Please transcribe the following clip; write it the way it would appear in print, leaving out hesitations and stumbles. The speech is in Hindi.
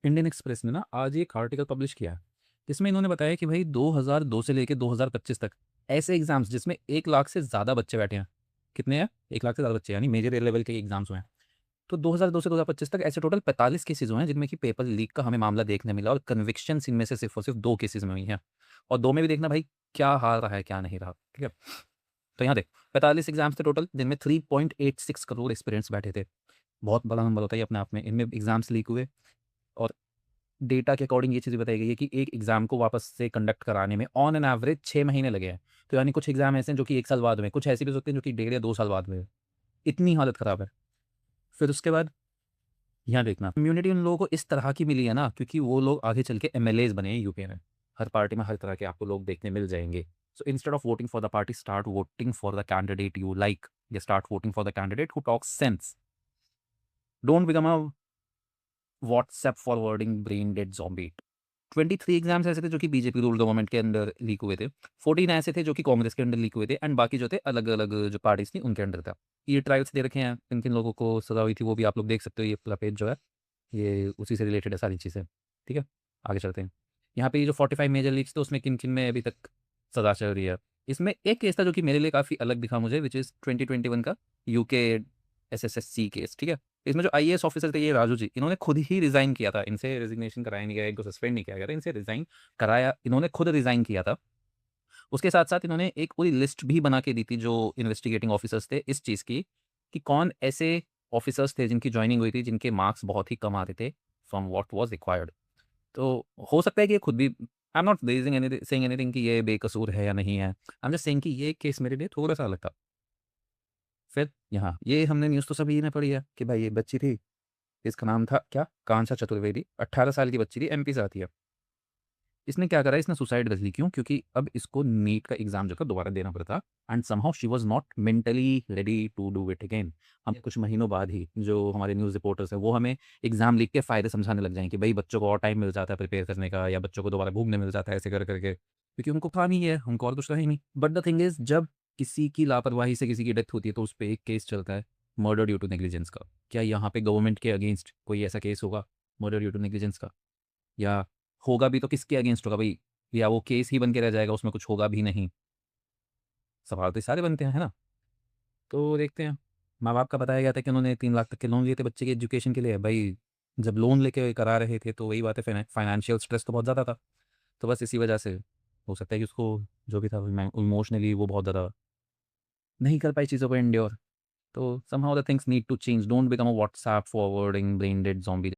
इंडियन एक्सप्रेस ने ना आज एक आर्टिकल पब्लिश किया है जिसमें इन्होंने बताया कि भाई 2002 से लेकर 2025 तक ऐसे एग्जाम्स जिसमें 1 लाख से ज़्यादा बच्चे बैठे हैं। कितने हैं? 1 लाख से ज़्यादा बच्चे, यानी मेजर लेवल के एग्जाम्स हुए हैं। तो 2002 से 2025 तक ऐसे टोटल 45 केसेस हुए हैं जिनमें कि पेपर लीक का हमें मामला देखने मिला, और कन्विक्शन इनमें से सिर्फ और सिर्फ 2 केसेस में हुई हैं। और 2 में भी देखना भाई क्या हाल रहा है क्या नहीं रहा, ठीक है। तो यहाँ देख, 45 एग्जाम्स थे टोटल, जिनमें 3.86 करोड़ एस्पिरेंट्स बैठे थे। बहुत बड़ा नंबर होता है ये अपने आप में। इनमें एग्जाम्स लीक हुए, और डेटा के अकॉर्डिंग ये चीज़ बताई गई है कि एक एग्ज़ाम को वापस से कंडक्ट कराने में ऑन एन एवरेज 6 महीने लगे हैं। तो यानी कुछ एग्ज़ाम ऐसे हैं जो कि 1 साल बाद हुए, कुछ ऐसे भी हो सकते हैं जो कि 1.5 या 2 साल बाद हुए। इतनी हालत ख़राब है। फिर उसके बाद यहाँ देखना, इम्यूनिटी उन लोगों को इस तरह की मिली है ना, क्योंकि वो लोग आगे चल के एमएलएज बने हैं यूपी में। हर पार्टी में हर तरह के आपको लोग देखने मिल जाएंगे। So instead of voting for the party, start voting for the candidate you like, या start voting for the candidate who talks sense. Don't become a WhatsApp forwarding brain dead zombie. 23 exams ऐसे थे जो कि बीजेपी रूल गवर्नमेंट के अंडर लीक हुए थे। 14 ऐसे थे जो कि कांग्रेस के अंडर लीक हुए थे, एंड बाकी जो थे अलग अलग जो पार्टीज थी उनके अंडर था। ये ट्रायल्स दे रखे हैं, किन किन लोगों को सजा हुई थी वो भी आप लोग देख सकते हो। ये पूरा पेज जो है ये उसी से रिलेटेड है सारी चीज़ें, ठीक है। आगे चलते हैं। यहाँ पे ये जो 45 मेजर लीक्स थे उसमें किन किन में अभी तक सजा चल रही है। इसमें एक केस था जो कि मेरे लिए काफ़ी अलग दिखा मुझे, विच इज़ 2021 का यूके एसएसएससी केस, ठीक है। इसमें जो आईएएस ऑफिसर थे ये राजू जी, इन्होंने खुद ही रिजाइन किया था। इनसे रेजिग्नेशन कराया नहीं गया, इनको सस्पेंड नहीं किया गया था, इनसे रिजाइन कराया, इन्होंने खुद रिजाइन किया था। उसके साथ साथ इन्होंने एक पूरी लिस्ट भी बना के दी थी जो इन्वेस्टिगेटिंग ऑफिसर्स थे इस चीज़ की, कि कौन ऐसे ऑफिसर्स थे जिनकी ज्वाइनिंग हुई थी जिनके मार्क्स बहुत ही कम आते थे फ्रॉम व्हाट वाज रिक्वायर्ड। तो हो सकता है कि ये खुद भी, I am not raising anything saying anything कि ये बेकसूर है या नहीं है। आई एम जस्ट सेइंग कि ये केस मेरे लिए थोड़ा सा अलग था। फिर यहाँ ये हमने न्यूज़ तो सभी ने पढ़ी है कि भाई ये बच्ची थी, इसका नाम था क्या, कांसा चतुर्वेदी, 18 साल की बच्ची थी, एमपी से आती है। इसने क्या करा, इसने सुसाइड कर ली। क्यों? क्योंकि अब इसको नीट का एग्जाम जो था दोबारा देना पड़ता, and somehow she was not mentally ready to do it again. हम कुछ महीनों बाद ही जो हमारे न्यूज़ रिपोर्टर्स हैं वो हमें एग्जाम लिख के फ़ायदे समझाने लग जाएँ कि भाई बच्चों को और टाइम मिल जाता है प्रिपेयर करने का, या बच्चों को दोबारा घूमने मिल जाता है ऐसे कर करके, क्योंकि उनको काम ही है, उनको और कुछ रहा ही नहीं। बट द थिंग इज़, जब किसी की लापरवाही से किसी की डेथ होती है तो उस पे एक केस चलता है मर्डर ड्यू टू नेग्लिजेंस का। क्या यहाँ पे गवर्नमेंट के अगेंस्ट कोई ऐसा केस होगा मर्डर ड्यू टू नेग्लिजेंस का? या होगा भी तो किसके अगेंस्ट होगा भाई? या वो केस ही बन के रह जाएगा, उसमें कुछ होगा भी नहीं? सवाल तो ये सारे बनते हैं, है ना? तो देखते हैं। माँ-बाप का बताया गया था कि उन्होंने 3 लाख तक के लोन लिए थे बच्चे के एजुकेशन के लिए। भाई जब लोन लेके करा रहे थे तो वही बात है, फाइनेंशियल स्ट्रेस तो बहुत ज़्यादा था। तो बस इसी वजह से हो सकता है कि उसको जो भी था इमोशनली वो बहुत ज़्यादा नहीं कर पाई चीज़ों को एंड्योर। तो somehow the things need to change. Don't become a WhatsApp forwarding brain dead zombie.